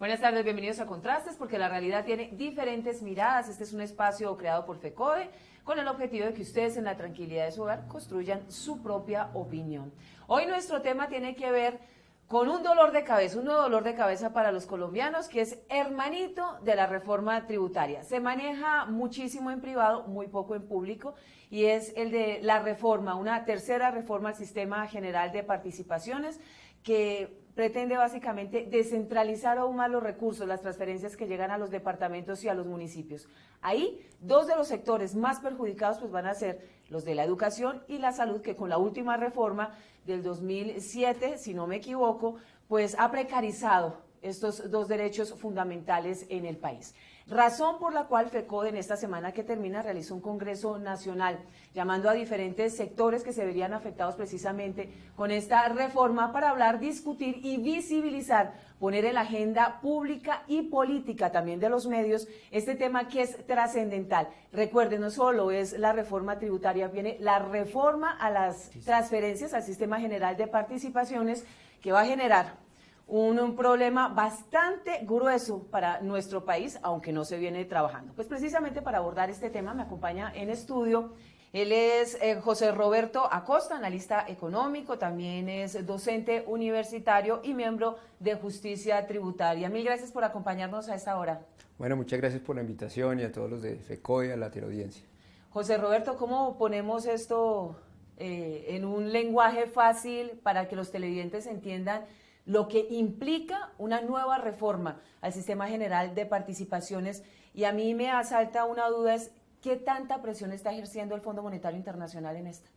Buenas tardes, bienvenidos a Contrastes, porque la realidad tiene diferentes miradas. Este es un espacio creado por FECODE con el objetivo de que ustedes en la tranquilidad de su hogar construyan su propia opinión. Hoy nuestro tema tiene que ver con un dolor de cabeza, un nuevo dolor de cabeza para los colombianos, que es hermanito de la reforma tributaria. Se maneja muchísimo en privado, muy poco en público, y es el de la reforma, una tercera reforma al Sistema General de Participaciones, que pretende básicamente descentralizar aún más los recursos, las transferencias que llegan a los departamentos y a los municipios. Ahí, dos de los sectores más perjudicados pues van a ser los de la educación y la salud, que con la última reforma del 2007, si no me equivoco, pues ha precarizado estos dos derechos fundamentales en el país. Razón por la cual FECODE en esta semana que termina realizó un congreso nacional llamando a diferentes sectores que se verían afectados precisamente con esta reforma para hablar, discutir y visibilizar, poner en la agenda pública y política también de los medios este tema que es trascendental. Recuerden, no solo es la reforma tributaria, viene la reforma a las transferencias al Sistema General de Participaciones, que va a generar un problema bastante grueso para nuestro país, aunque no se viene trabajando. Pues precisamente para abordar este tema me acompaña en estudio, él es José Roberto Acosta, analista económico, también es docente universitario y miembro de Justicia Tributaria. Mil gracias por acompañarnos a esta hora. Bueno, muchas gracias por la invitación y a todos los de FECODE, a la teleaudiencia. José Roberto, ¿cómo ponemos esto en un lenguaje fácil para que los televidentes entiendan lo que implica una nueva reforma al Sistema General de Participaciones? Y a mí me asalta una duda, es ¿qué tanta presión está ejerciendo el Fondo Monetario Internacional en esta?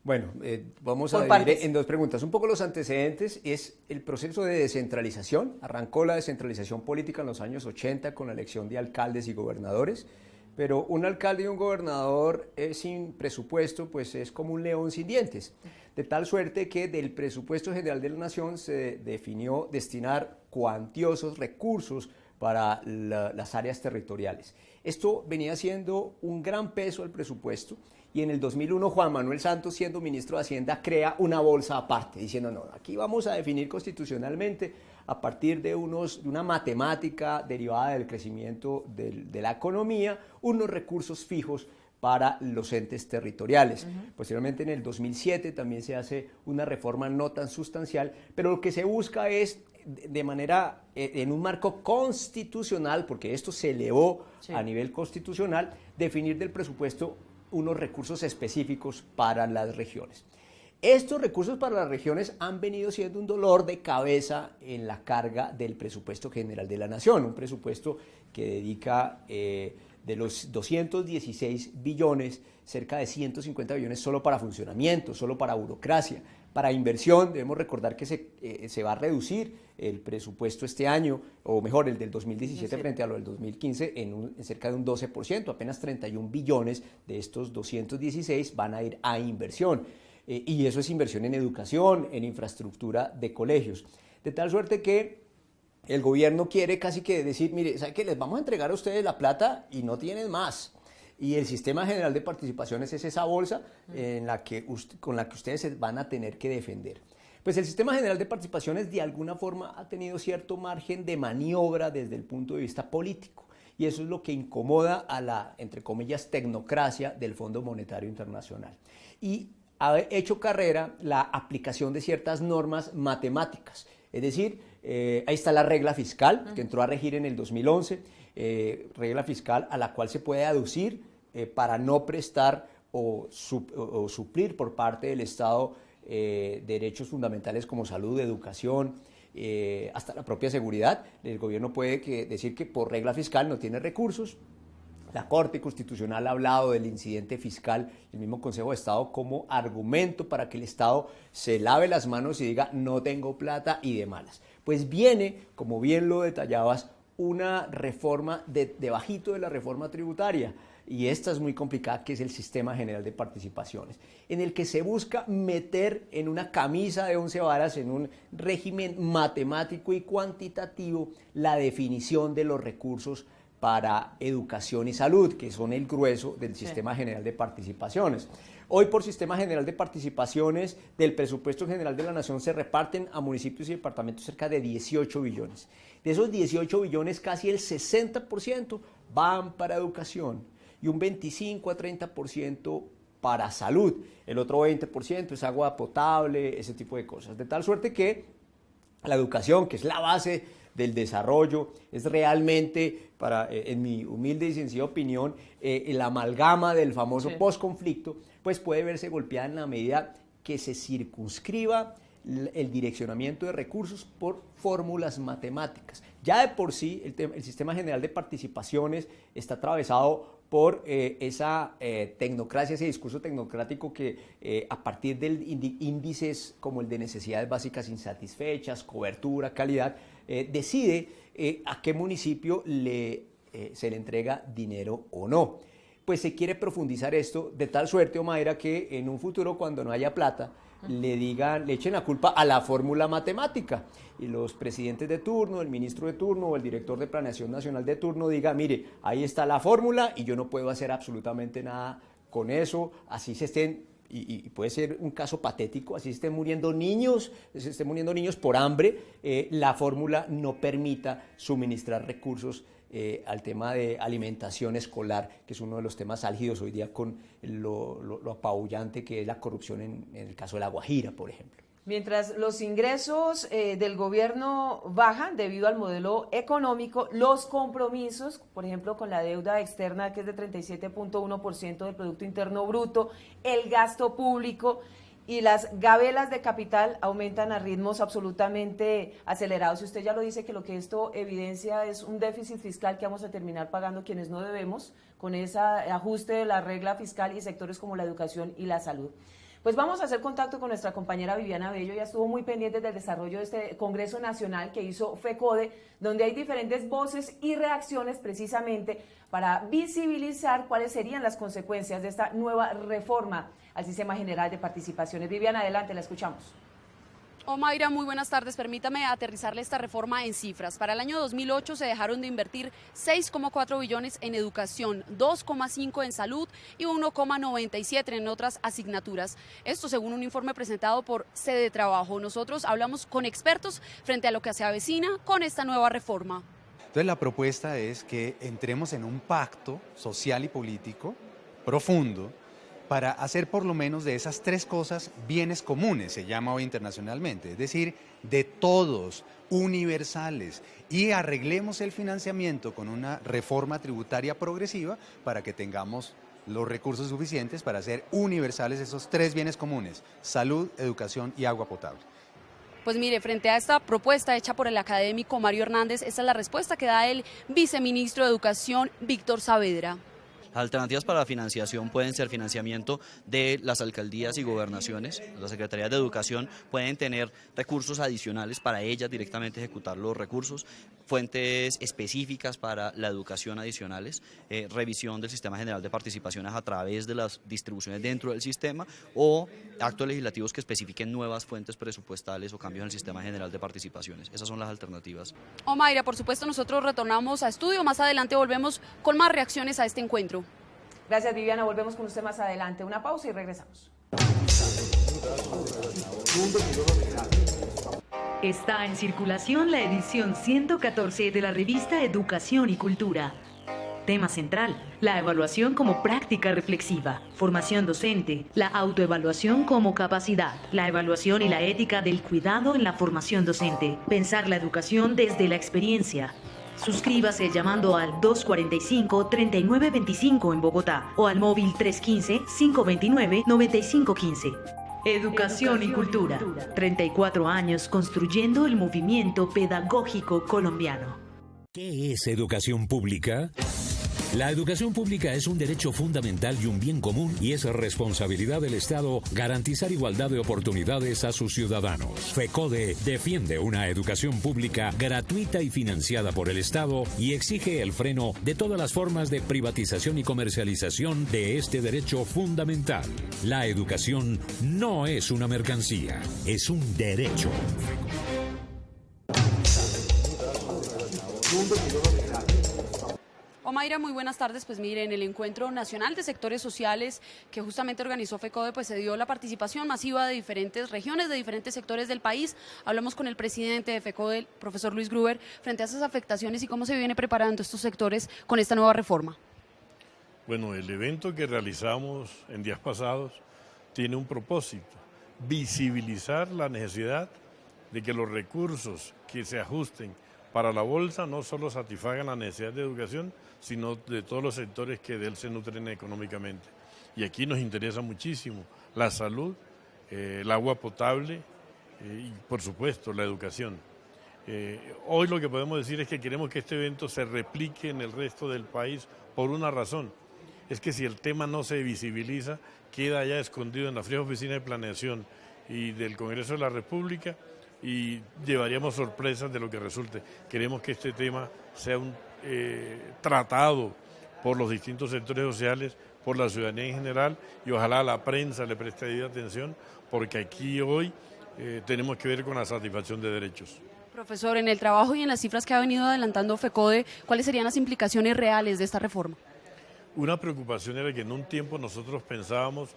Bueno, vamos a dividir en dos preguntas. Un poco los antecedentes es el proceso de descentralización. Arrancó la descentralización política en los años 80 con la elección de alcaldes y gobernadores, pero un alcalde y un gobernador sin presupuesto pues es como un león sin dientes. De tal suerte que del presupuesto general de la nación se definió destinar cuantiosos recursos para las áreas territoriales. Esto venía siendo un gran peso al presupuesto y en el 2001 Juan Manuel Santos, siendo ministro de Hacienda, crea una bolsa aparte, diciendo no, aquí vamos a definir constitucionalmente a partir de una matemática derivada del crecimiento de la economía, unos recursos fijos para los entes territoriales. Posteriormente en el 2007 también se hace una reforma no tan sustancial, pero lo que se busca es de manera, en un marco constitucional, porque esto se elevó a nivel constitucional, definir del presupuesto unos recursos específicos para las regiones. Estos recursos para las regiones han venido siendo un dolor de cabeza en la carga del presupuesto general de la nación, un presupuesto que dedica de los 216 billones, cerca de 150 billones solo para funcionamiento, solo para burocracia. Para inversión, debemos recordar que se va a reducir el presupuesto este año, o mejor, el del 2017 frente a lo del 2015, en cerca de un 12%, apenas 31 billones de estos 216 van a ir a inversión. Y eso es inversión en educación, en infraestructura de colegios. De tal suerte que el gobierno quiere casi que decir, mire, ¿sabe qué? Les vamos a entregar a ustedes la plata y no tienen más. Y el Sistema General de Participaciones es esa bolsa con la que ustedes se van a tener que defender. Pues el Sistema General de Participaciones de alguna forma ha tenido cierto margen de maniobra desde el punto de vista político. Y eso es lo que incomoda a la, entre comillas, tecnocracia del Fondo Monetario Internacional. Y ha hecho carrera la aplicación de ciertas normas matemáticas. Es decir, ahí está la regla fiscal que entró a regir en el 2011, regla fiscal a la cual se puede aducir para no prestar o suplir por parte del Estado derechos fundamentales como salud, educación, hasta la propia seguridad. El gobierno puede decir que por regla fiscal no tiene recursos. La Corte Constitucional ha hablado del incidente fiscal, el mismo Consejo de Estado, como argumento para que el Estado se lave las manos y diga no tengo plata y de malas. Pues viene, como bien lo detallabas, una reforma debajito de la reforma tributaria, y esta es muy complicada, que es el Sistema General de Participaciones, en el que se busca meter en una camisa de 11 varas, en un régimen matemático y cuantitativo, la definición de los recursos para educación y salud, que son el grueso del Sistema General de Participaciones. Hoy, por Sistema General de Participaciones, del presupuesto general de la Nación se reparten a municipios y departamentos cerca de 18 billones. De esos 18 billones, casi el 60% van para educación y un 25 a 30% para salud. El otro 20% es agua potable, ese tipo de cosas. De tal suerte que la educación, que es la base del desarrollo, es realmente, en mi humilde y sencilla opinión, la amalgama del famoso posconflicto, pues puede verse golpeada en la medida que se circunscriba el direccionamiento de recursos por fórmulas matemáticas. Ya de por sí el Sistema General de Participaciones está atravesado por esa tecnocracia, ese discurso tecnocrático que a partir de índices como el de necesidades básicas insatisfechas, cobertura, calidad, decide a qué municipio se le entrega dinero o no. Pues se quiere profundizar esto de tal suerte, Omaira, que en un futuro, cuando no haya plata, le echen la culpa a la fórmula matemática y los presidentes de turno, el ministro de turno o el director de Planeación Nacional de turno diga, mire, ahí está la fórmula y yo no puedo hacer absolutamente nada con eso, así se estén, y puede ser un caso patético, así se estén muriendo niños por hambre, la fórmula no permita suministrar recursos al tema de alimentación escolar, que es uno de los temas álgidos hoy día con lo apabullante que es la corrupción en el caso de La Guajira, por ejemplo. Mientras los ingresos del gobierno bajan debido al modelo económico, los compromisos, por ejemplo, con la deuda externa, que es de 37.1% del Producto Interno Bruto, el gasto público y las gabelas de capital aumentan a ritmos absolutamente acelerados. Y usted ya lo dice, que lo que esto evidencia es un déficit fiscal que vamos a terminar pagando quienes no debemos, con ese ajuste de la regla fiscal y sectores como la educación y la salud. Pues vamos a hacer contacto con nuestra compañera Viviana Bello. Ella estuvo muy pendiente del desarrollo de este Congreso Nacional que hizo FECODE, donde hay diferentes voces y reacciones precisamente para visibilizar cuáles serían las consecuencias de esta nueva reforma al Sistema General de Participaciones. Viviana, adelante, la escuchamos. Omaira, muy buenas tardes. Permítame aterrizarle esta reforma en cifras. Para el año 2008 se dejaron de invertir 6,4 billones en educación, 2,5 en salud y 1,97 en otras asignaturas. Esto según un informe presentado por Sede Trabajo. Nosotros hablamos con expertos frente a lo que se avecina con esta nueva reforma. Entonces la propuesta es que entremos en un pacto social y político profundo para hacer por lo menos de esas tres cosas bienes comunes, se llama hoy internacionalmente, es decir, de todos, universales, y arreglemos el financiamiento con una reforma tributaria progresiva para que tengamos los recursos suficientes para hacer universales esos tres bienes comunes: salud, educación y agua potable. Pues mire, frente a esta propuesta hecha por el académico Mario Hernández, esta es la respuesta que da el viceministro de Educación, Víctor Saavedra. Las alternativas para la financiación pueden ser financiamiento de las alcaldías y gobernaciones. Las secretarías de educación pueden tener recursos adicionales para ellas directamente ejecutar los recursos, fuentes específicas para la educación adicionales, revisión del Sistema General de Participaciones a través de las distribuciones dentro del sistema o actos legislativos que especifiquen nuevas fuentes presupuestales o cambios en el Sistema General de Participaciones. Esas son las alternativas. Omaira, por supuesto, nosotros retornamos a estudio. Más adelante volvemos con más reacciones a este encuentro. Gracias, Viviana. Volvemos con usted más adelante. Una pausa y regresamos. Está en circulación la edición 114 de la revista Educación y Cultura. Tema central: la evaluación como práctica reflexiva, formación docente, la autoevaluación como capacidad, la evaluación y la ética del cuidado en la formación docente, pensar la educación desde la experiencia. Suscríbase llamando al 245-3925 en Bogotá o al móvil 315-529-9515. Educación y Cultura. 34 años construyendo el movimiento pedagógico colombiano. ¿Qué es educación pública? La educación pública es un derecho fundamental y un bien común, y es responsabilidad del Estado garantizar igualdad de oportunidades a sus ciudadanos. FECODE defiende una educación pública gratuita y financiada por el Estado y exige el freno de todas las formas de privatización y comercialización de este derecho fundamental. La educación no es una mercancía, es un derecho. Omaira, muy buenas tardes. Pues mire, en el Encuentro Nacional de Sectores Sociales que justamente organizó FECODE, pues se dio la participación masiva de diferentes regiones, de diferentes sectores del país. Hablamos con el presidente de FECODE, el profesor Luis Gruber, frente a esas afectaciones y cómo se viene preparando estos sectores con esta nueva reforma. Bueno, el evento que realizamos en días pasados tiene un propósito: visibilizar la necesidad de que los recursos que se ajusten para la bolsa no solo satisfagan la necesidad de educación, sino de todos los sectores que de él se nutren económicamente. Y aquí nos interesa muchísimo la salud, el agua potable y, por supuesto, la educación. Hoy lo que podemos decir es que queremos que este evento se replique en el resto del país por una razón: es que si el tema no se visibiliza, queda ya escondido en la fría oficina de planeación y del Congreso de la República, y llevaríamos sorpresas de lo que resulte. Queremos que este tema sea tratado por los distintos sectores sociales, por la ciudadanía en general, y ojalá la prensa le preste debida atención, porque aquí hoy tenemos que ver con la satisfacción de derechos. Profesor, en el trabajo y en las cifras que ha venido adelantando FECODE, ¿cuáles serían las implicaciones reales de esta reforma? Una preocupación era que en un tiempo nosotros pensábamos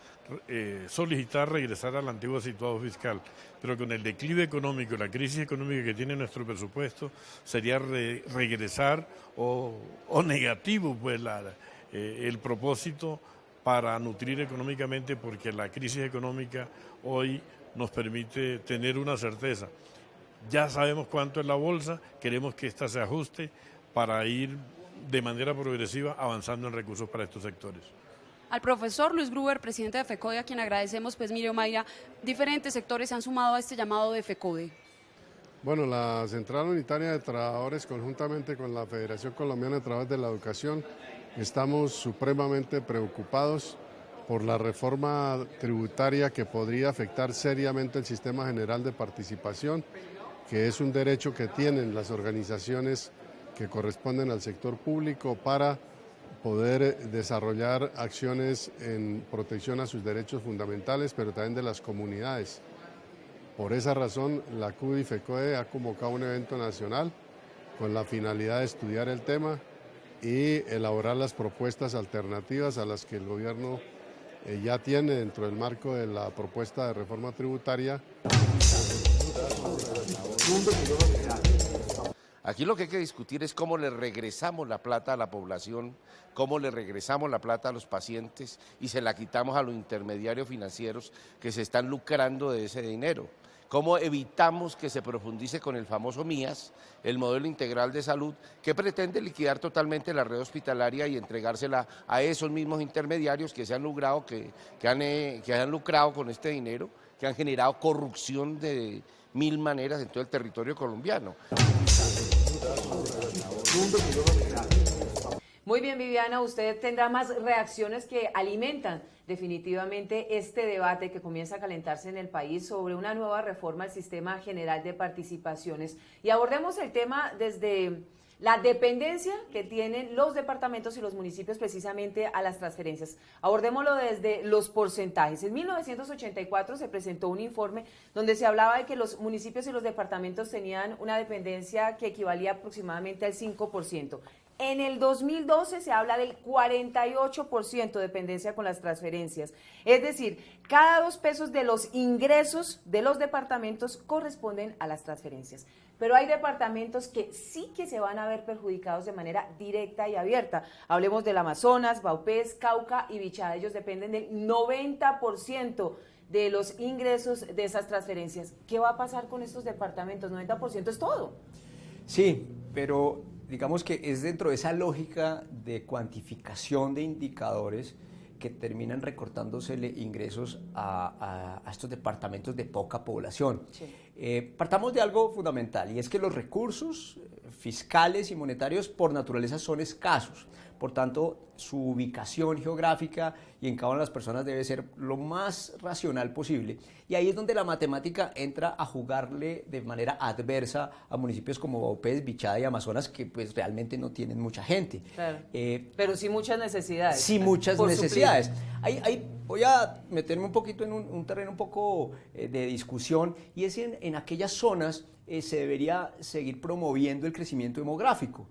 solicitar regresar al antiguo situado fiscal, pero con el declive económico, la crisis económica que tiene nuestro presupuesto, sería regresar o negativo pues el propósito para nutrir económicamente, porque la crisis económica hoy nos permite tener una certeza. Ya sabemos cuánto es la bolsa, queremos que esta se ajuste para ir de manera progresiva avanzando en recursos para estos sectores. Al profesor Luis Gruber, presidente de FECODE, a quien agradecemos. Pues mire, Omaira, diferentes sectores se han sumado a este llamado de FECODE. Bueno, la Central Unitaria de Trabajadores, conjuntamente con la Federación Colombiana de Trabajadores de la Educación, estamos supremamente preocupados por la reforma tributaria que podría afectar seriamente el sistema general de participación, que es un derecho que tienen las organizaciones que corresponden al sector público para poder desarrollar acciones en protección a sus derechos fundamentales, pero también de las comunidades. Por esa razón, la CUDI FECODE ha convocado un evento nacional con la finalidad de estudiar el tema y elaborar las propuestas alternativas a las que el gobierno ya tiene dentro del marco de la propuesta de reforma tributaria. Aquí lo que hay que discutir es cómo le regresamos la plata a la población, cómo le regresamos la plata a los pacientes y se la quitamos a los intermediarios financieros que se están lucrando de ese dinero. Cómo evitamos que se profundice con el famoso MIAS, el modelo integral de salud, que pretende liquidar totalmente la red hospitalaria y entregársela a esos mismos intermediarios que se han lucrado, que han lucrado con este dinero, que han generado corrupción de mil maneras en todo el territorio colombiano. Muy bien, Viviana, usted tendrá más reacciones que alimentan definitivamente este debate que comienza a calentarse en el país sobre una nueva reforma al Sistema General de Participaciones. Y abordemos el tema desde la dependencia que tienen los departamentos y los municipios precisamente a las transferencias. Abordémoslo desde los porcentajes. En 1984 se presentó un informe donde se hablaba de que los municipios y los departamentos tenían una dependencia que equivalía aproximadamente al 5%. En el 2012 se habla del 48% de dependencia con las transferencias. Es decir, cada 2 pesos de los ingresos de los departamentos corresponden a las transferencias. Pero hay departamentos que sí que se van a ver perjudicados de manera directa y abierta. Hablemos del Amazonas, Vaupés, Cauca y Bichada. Ellos dependen del 90% de los ingresos de esas transferencias. ¿Qué va a pasar con estos departamentos? 90% es todo. Sí, pero digamos que es dentro de esa lógica de cuantificación de indicadores que terminan recortándosele ingresos a estos departamentos de poca población. Sí. Partamos de algo fundamental, y es que los recursos fiscales y monetarios por naturaleza son escasos. Por tanto, su ubicación geográfica y en cada una de las personas debe ser lo más racional posible. Y ahí es donde la matemática entra a jugarle de manera adversa a municipios como Vaupés, Bichada y Amazonas, que pues realmente no tienen mucha gente. Claro. Pero sí muchas necesidades. Sí, muchas necesidades. Ahí voy a meterme un poquito en un terreno un poco de discusión, y es en aquellas zonas se debería seguir promoviendo el crecimiento demográfico.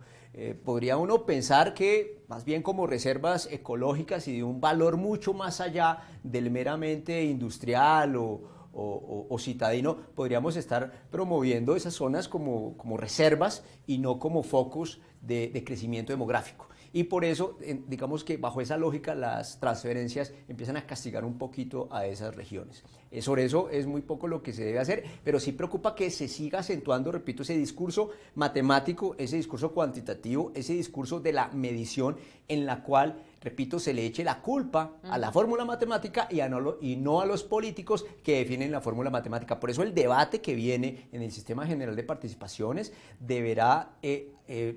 podría uno pensar que más bien como reservas ecológicas y de un valor mucho más allá del meramente industrial o citadino, podríamos estar promoviendo esas zonas como reservas y no como focos de crecimiento demográfico. Y por eso, digamos que bajo esa lógica, las transferencias empiezan a castigar un poquito a esas regiones. Sobre eso es muy poco lo que se debe hacer, pero sí preocupa que se siga acentuando, repito, ese discurso matemático, ese discurso cuantitativo, ese discurso de la medición en la cual, repito, se le eche la culpa a la fórmula matemática y no a los políticos que definen la fórmula matemática. Por eso el debate que viene en el Sistema General de Participaciones deberá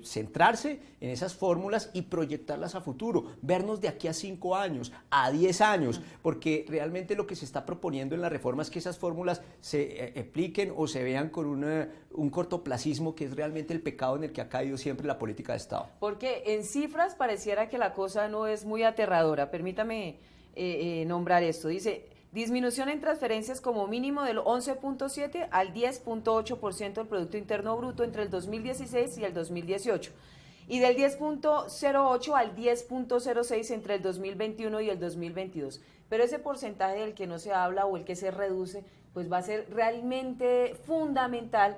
centrarse en esas fórmulas y proyectarlas a futuro, vernos de aquí a 5 años, a 10 años, porque realmente lo que se está proponiendo en la reforma es que esas fórmulas se apliquen o se vean con un cortoplacismo, que es realmente el pecado en el que ha caído siempre la política de Estado. Porque en cifras pareciera que la cosa no es muy aterradora. Permítame nombrar esto. Dice: disminución en transferencias como mínimo del 11.7 al 10.8% del Producto Interno Bruto entre el 2016 y el 2018, y del 10.08 al 10.06 entre el 2021 y el 2022. Pero ese porcentaje del que no se habla o el que se reduce, pues va a ser realmente fundamental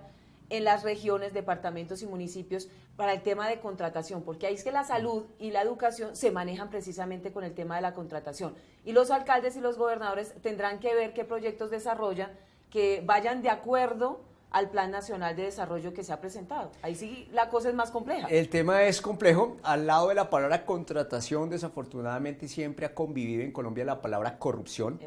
en las regiones, departamentos y municipios para el tema de contratación, porque ahí es que la salud y la educación se manejan precisamente con el tema de la contratación, y los alcaldes y los gobernadores tendrán que ver qué proyectos desarrollan que vayan de acuerdo al Plan Nacional de Desarrollo que se ha presentado. Ahí sí la cosa es más compleja. El tema es complejo. Al lado de la palabra contratación, desafortunadamente siempre ha convivido en Colombia la palabra corrupción.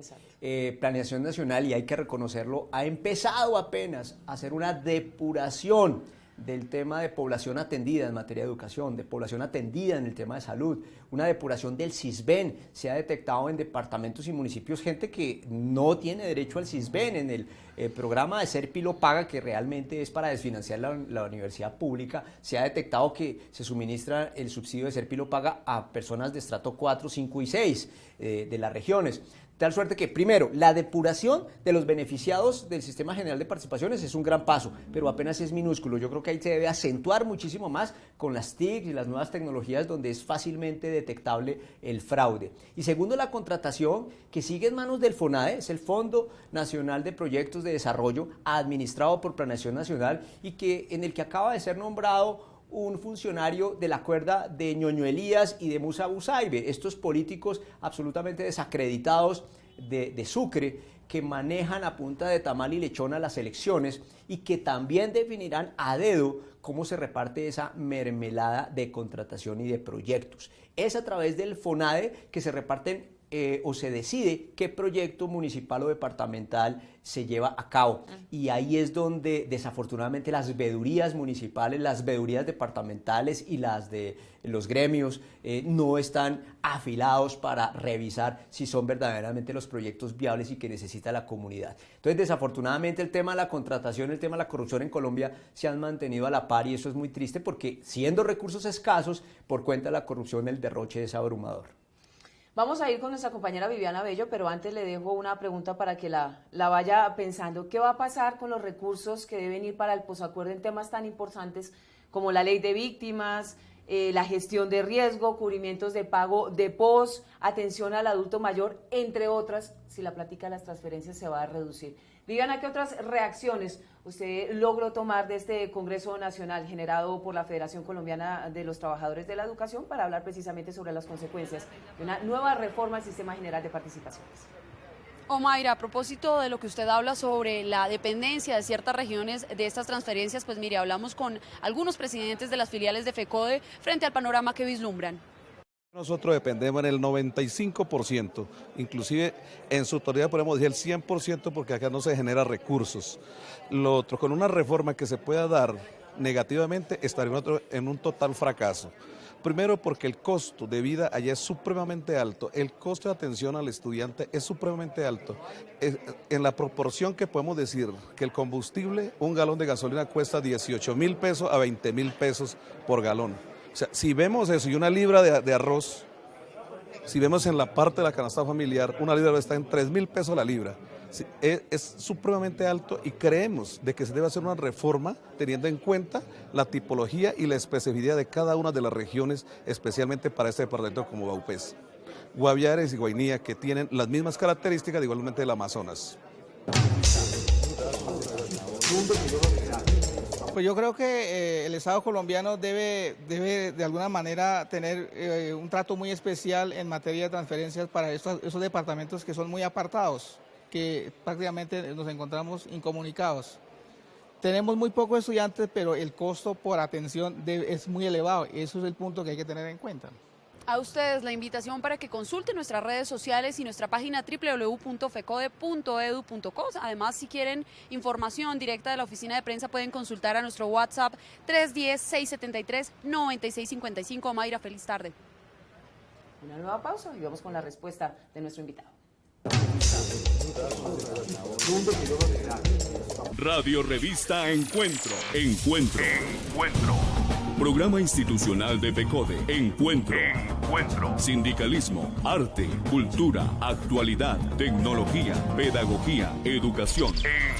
Planeación Nacional, y hay que reconocerlo, ha empezado apenas a hacer una depuración del tema de población atendida en materia de educación, de población atendida en el tema de salud, una depuración del CISBEN. Se ha detectado en departamentos y municipios gente que no tiene derecho al CISBEN, en el programa de Serpi lo paga, que realmente es para desfinanciar la universidad pública. Se ha detectado que se suministra el subsidio de Serpi lo paga a personas de estrato 4, 5 y 6 de las regiones. Tal suerte que, primero, la depuración de los beneficiados del Sistema General de Participaciones es un gran paso, pero apenas es minúsculo. Yo creo que ahí se debe acentuar muchísimo más con las TIC y las nuevas tecnologías, donde es fácilmente detectable el fraude. Y segundo, la contratación, que sigue en manos del FONADE, es el Fondo Nacional de Proyectos de Desarrollo, administrado por Planeación Nacional, y en el que acaba de ser nombrado un funcionario de la cuerda de Ñoño Elías y de Musa Busaibe, estos políticos absolutamente desacreditados de Sucre, que manejan a punta de tamal y lechona las elecciones y que también definirán a dedo cómo se reparte esa mermelada de contratación y de proyectos. Es a través del FONADE que se reparten o se decide qué proyecto municipal o departamental se lleva a cabo. Y ahí es donde desafortunadamente las veedurías municipales, las veedurías departamentales y las de los gremios no están afilados para revisar si son verdaderamente los proyectos viables y que necesita la comunidad. Entonces, desafortunadamente, el tema de la contratación, el tema de la corrupción en Colombia se han mantenido a la par, y eso es muy triste porque, siendo recursos escasos, por cuenta de la corrupción, el derroche es abrumador. Vamos a ir con nuestra compañera Viviana Bello, pero antes le dejo una pregunta para que la vaya pensando. ¿Qué va a pasar con los recursos que deben ir para el posacuerdo en temas tan importantes como la ley de víctimas, la gestión de riesgo, cubrimientos de pago de pos, atención al adulto mayor, entre otras, si la plática de las transferencias se va a reducir? Viviana, ¿qué otras reacciones usted logró tomar de este Congreso Nacional generado por la Federación Colombiana de los Trabajadores de la Educación para hablar precisamente sobre las consecuencias de una nueva reforma al Sistema General de Participaciones? Omaira, a propósito de lo que usted habla sobre la dependencia de ciertas regiones de estas transferencias, pues mire, hablamos con algunos presidentes de las filiales de FECODE frente al panorama que vislumbran. Nosotros dependemos en el 95%, inclusive en su totalidad podemos decir el 100%, porque acá no se genera recursos. Lo otro, con una reforma que se pueda dar negativamente, estaría en un total fracaso. Primero, porque el costo de vida allá es supremamente alto, el costo de atención al estudiante es supremamente alto. En la proporción que podemos decir que el combustible, un galón de gasolina cuesta 18.000 pesos a 20.000 pesos por galón. O sea, si vemos eso y una libra de arroz, si vemos en la parte de la canasta familiar, una libra está en 3.000 pesos la libra. es supremamente alto y creemos de que se debe hacer una reforma teniendo en cuenta la tipología y la especificidad de cada una de las regiones, especialmente para este departamento como Vaupés, Guaviares y Guainía, que tienen las mismas características igualmente del Amazonas. Pues yo creo que el Estado colombiano debe de alguna manera tener un trato muy especial en materia de transferencias para esos departamentos que son muy apartados, que prácticamente nos encontramos incomunicados. Tenemos muy pocos estudiantes, pero el costo por atención es muy elevado. Eso es el punto que hay que tener en cuenta. A ustedes la invitación para que consulten nuestras redes sociales y nuestra página www.fecode.edu.co. Además, si quieren información directa de la oficina de prensa, pueden consultar a nuestro WhatsApp 310-673-9655. Mayra, feliz tarde. Una nueva pausa y vamos con la respuesta de nuestro invitado. Radio Revista Encuentro. Programa institucional de FECODE. Encuentro. Sindicalismo, arte, cultura, actualidad, tecnología, pedagogía, educación.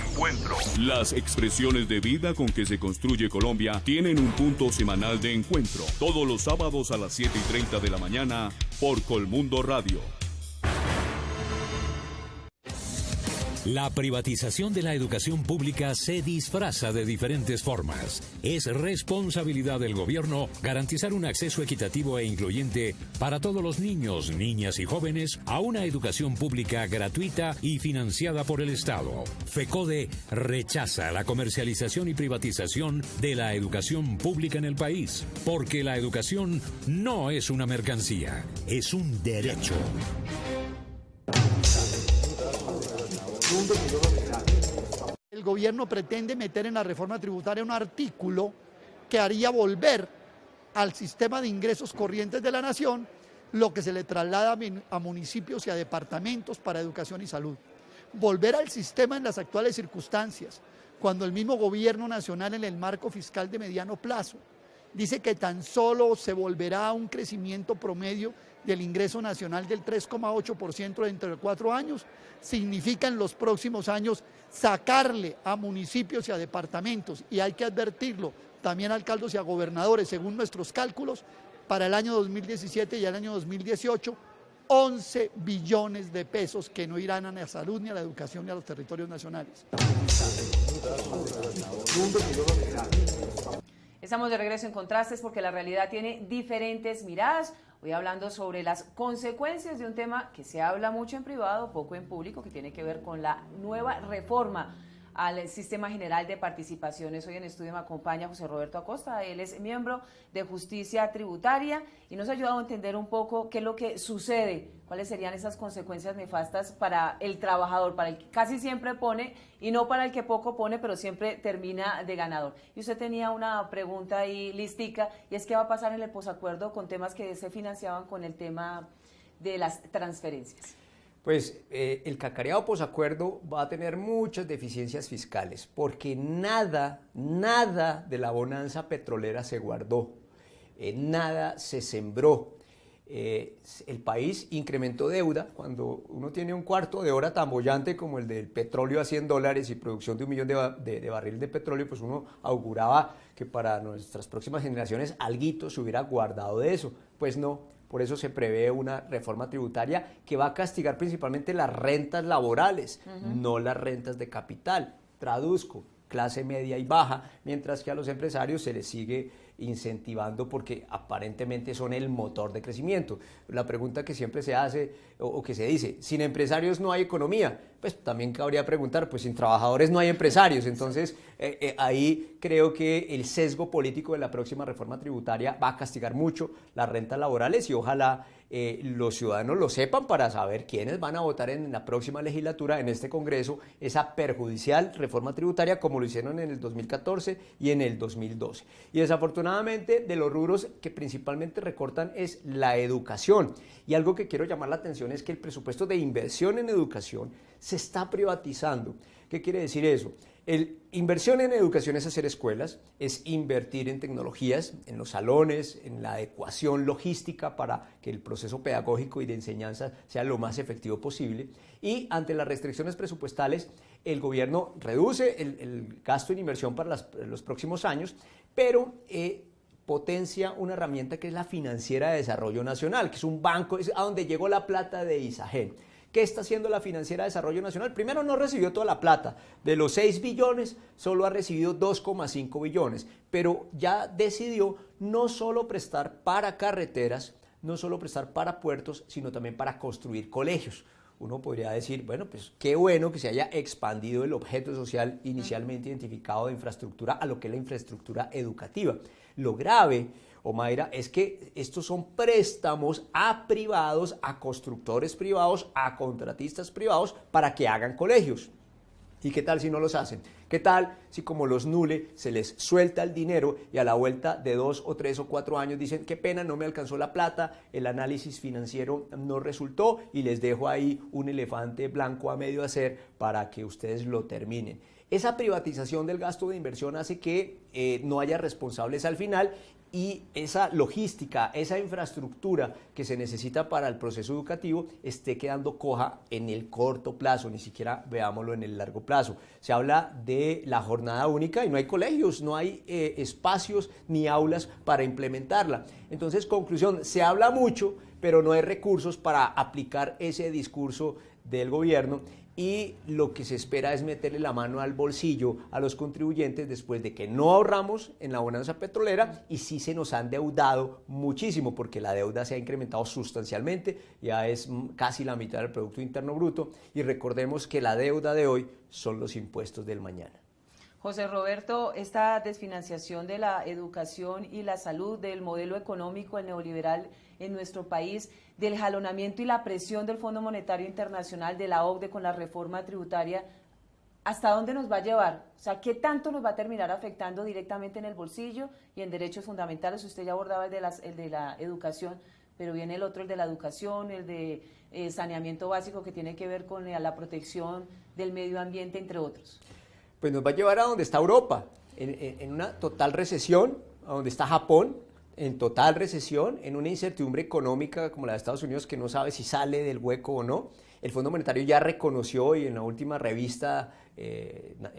Encuentro. Las expresiones de vida con que se construye Colombia tienen un punto semanal de encuentro. Todos los sábados a las 7:30 de la mañana por Colmundo Radio. La privatización de la educación pública se disfraza de diferentes formas. Es responsabilidad del gobierno garantizar un acceso equitativo e incluyente para todos los niños, niñas y jóvenes a una educación pública gratuita y financiada por el Estado. FECODE rechaza la comercialización y privatización de la educación pública en el país, porque la educación no es una mercancía, es un derecho. El gobierno pretende meter en la reforma tributaria un artículo que haría volver al sistema de ingresos corrientes de la nación lo que se le traslada a municipios y a departamentos para educación y salud. Volver al sistema en las actuales circunstancias, cuando el mismo gobierno nacional en el marco fiscal de mediano plazo dice que tan solo se volverá a un crecimiento promedio del ingreso nacional del 3,8% dentro de 4 años, significa en los próximos años sacarle a municipios y a departamentos, y hay que advertirlo también a alcaldes y a gobernadores, según nuestros cálculos, para el año 2017 y el año 2018, 11 billones de pesos que no irán a la salud, ni a la educación, ni a los territorios nacionales. Estamos de regreso en Contrastes porque la realidad tiene diferentes miradas. Hoy hablando sobre las consecuencias de un tema que se habla mucho en privado, poco en público, que tiene que ver con la nueva reforma al Sistema General de Participaciones. Hoy en estudio me acompaña José Roberto Acosta, él es miembro de Justicia Tributaria y nos ha ayudado a entender un poco qué es lo que sucede, cuáles serían esas consecuencias nefastas para el trabajador, para el que casi siempre pone y no para el que poco pone, pero siempre termina de ganador. Y usted tenía una pregunta ahí listica, y es qué va a pasar en el posacuerdo con temas que se financiaban con el tema de las transferencias. Pues el cacareado posacuerdo va a tener muchas deficiencias fiscales, porque nada de la bonanza petrolera se guardó, nada se sembró. El país incrementó deuda. Cuando uno tiene un cuarto de hora tan bollante como el del petróleo a $100 y producción de 1 millón de barriles de petróleo, pues uno auguraba que para nuestras próximas generaciones alguito se hubiera guardado de eso. Pues no. Por eso se prevé una reforma tributaria que va a castigar principalmente las rentas laborales, no las rentas de capital. Traduzco, clase media y baja, mientras que a los empresarios se les sigue incentivando porque aparentemente son el motor de crecimiento. La pregunta que siempre se hace o que se dice, sin empresarios no hay economía. Pues también cabría preguntar, pues sin trabajadores no hay empresarios. Entonces ahí creo que el sesgo político de la próxima reforma tributaria va a castigar mucho las rentas laborales y ojalá los ciudadanos lo sepan para saber quiénes van a votar en la próxima legislatura, en este Congreso, esa perjudicial reforma tributaria como lo hicieron en el 2014 y en el 2012. Y desafortunadamente de los rubros que principalmente recortan es la educación. Y algo que quiero llamar la atención es que el presupuesto de inversión en educación se está privatizando. ¿Qué quiere decir eso? Inversión en educación es hacer escuelas, es invertir en tecnologías, en los salones, en la adecuación logística para que el proceso pedagógico y de enseñanza sea lo más efectivo posible. Y ante las restricciones presupuestales, el gobierno reduce el gasto en inversión para los próximos años, pero potencia una herramienta que es la Financiera de Desarrollo Nacional, que es un banco, es a donde llegó la plata de ISAGEN. ¿Qué está haciendo la Financiera de Desarrollo Nacional? Primero, no recibió toda la plata. De los 6 billones, solo ha recibido 2,5 billones. Pero ya decidió no solo prestar para carreteras, no solo prestar para puertos, sino también para construir colegios. Uno podría decir, bueno, pues qué bueno que se haya expandido el objeto social inicialmente identificado de infraestructura a lo que es la infraestructura educativa. Lo grave, Omaira, es que estos son préstamos a privados, a constructores privados, a contratistas privados para que hagan colegios. ¿Y qué tal si no los hacen? ¿Qué tal si como los NULE se les suelta el dinero y a la vuelta de 2 o 3 o 4 años dicen qué pena, no me alcanzó la plata, el análisis financiero no resultó y les dejo ahí un elefante blanco a medio hacer para que ustedes lo terminen? Esa privatización del gasto de inversión hace que no haya responsables al final y esa logística, esa infraestructura que se necesita para el proceso educativo esté quedando coja en el corto plazo, ni siquiera veámoslo en el largo plazo. Se habla de la jornada única y no hay colegios, no hay espacios ni aulas para implementarla. Entonces, conclusión, se habla mucho, pero no hay recursos para aplicar ese discurso del gobierno. Y lo que se espera es meterle la mano al bolsillo a los contribuyentes después de que no ahorramos en la bonanza petrolera y sí se nos ha endeudado muchísimo porque la deuda se ha incrementado sustancialmente, ya es casi la mitad del Producto Interno Bruto y recordemos que la deuda de hoy son los impuestos del mañana. José Roberto, esta desfinanciación de la educación y la salud, del modelo económico, el neoliberal en nuestro país, del jalonamiento y la presión del Fondo Monetario Internacional, de la OCDE con la reforma tributaria, ¿hasta dónde nos va a llevar? O sea, ¿qué tanto nos va a terminar afectando directamente en el bolsillo y en derechos fundamentales? Usted ya abordaba el de la educación, pero viene el otro, el de la educación, el de saneamiento básico que tiene que ver con la protección del medio ambiente, entre otros. Pues nos va a llevar a donde está Europa, en una total recesión, a donde está Japón, en total recesión, en una incertidumbre económica como la de Estados Unidos que no sabe si sale del hueco o no. El Fondo Monetario ya reconoció y en la última revista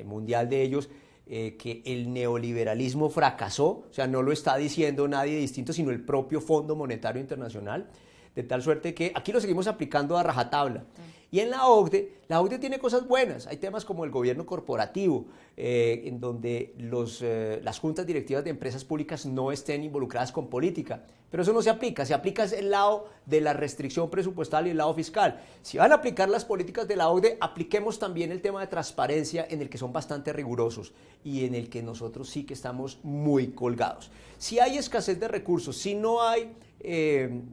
mundial de ellos que el neoliberalismo fracasó, o sea, no lo está diciendo nadie distinto, sino el propio Fondo Monetario Internacional, de tal suerte que aquí lo seguimos aplicando a rajatabla. Y en la OCDE tiene cosas buenas, hay temas como el gobierno corporativo, en donde las juntas directivas de empresas públicas no estén involucradas con política, pero eso no se aplica el lado de la restricción presupuestal y el lado fiscal. Si van a aplicar las políticas de la OCDE, apliquemos también el tema de transparencia en el que son bastante rigurosos y en el que nosotros sí que estamos muy colgados. Si hay escasez de recursos, si no hay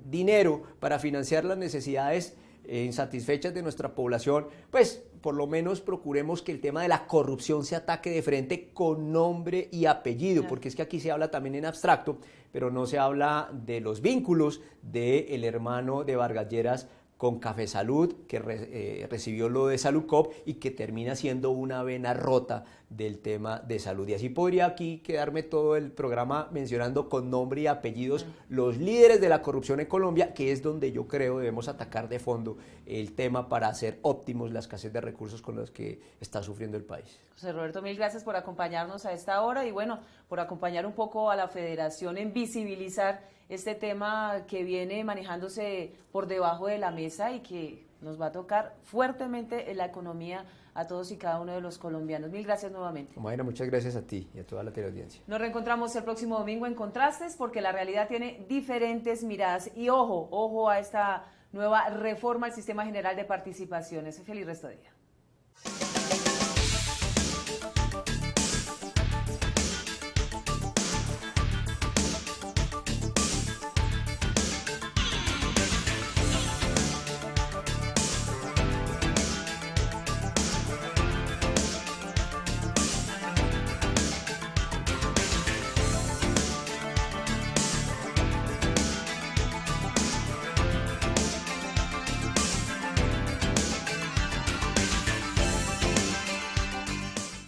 dinero para financiar las necesidades insatisfechas de nuestra población, pues por lo menos procuremos que el tema de la corrupción se ataque de frente con nombre y apellido, porque es que aquí se habla también en abstracto, pero no se habla de los vínculos del hermano de Vargas Lleras con Café Salud, que recibió lo de Saludcop y que termina siendo una vena rota del tema de salud. Y así podría aquí quedarme todo el programa mencionando con nombre y apellidos los líderes de la corrupción en Colombia, que es donde yo creo debemos atacar de fondo el tema para hacer óptimos la escasez de recursos con los que está sufriendo el país. José Roberto, mil gracias por acompañarnos a esta hora y bueno, por acompañar un poco a la Federación en visibilizar este tema que viene manejándose por debajo de la mesa y que nos va a tocar fuertemente en la economía a todos y cada uno de los colombianos. Mil gracias nuevamente. Mayra, muchas gracias a ti y a toda la teleaudiencia. Nos reencontramos el próximo domingo en Contrastes porque la realidad tiene diferentes miradas y ojo a esta nueva reforma al Sistema General de Participaciones. Feliz resto de día.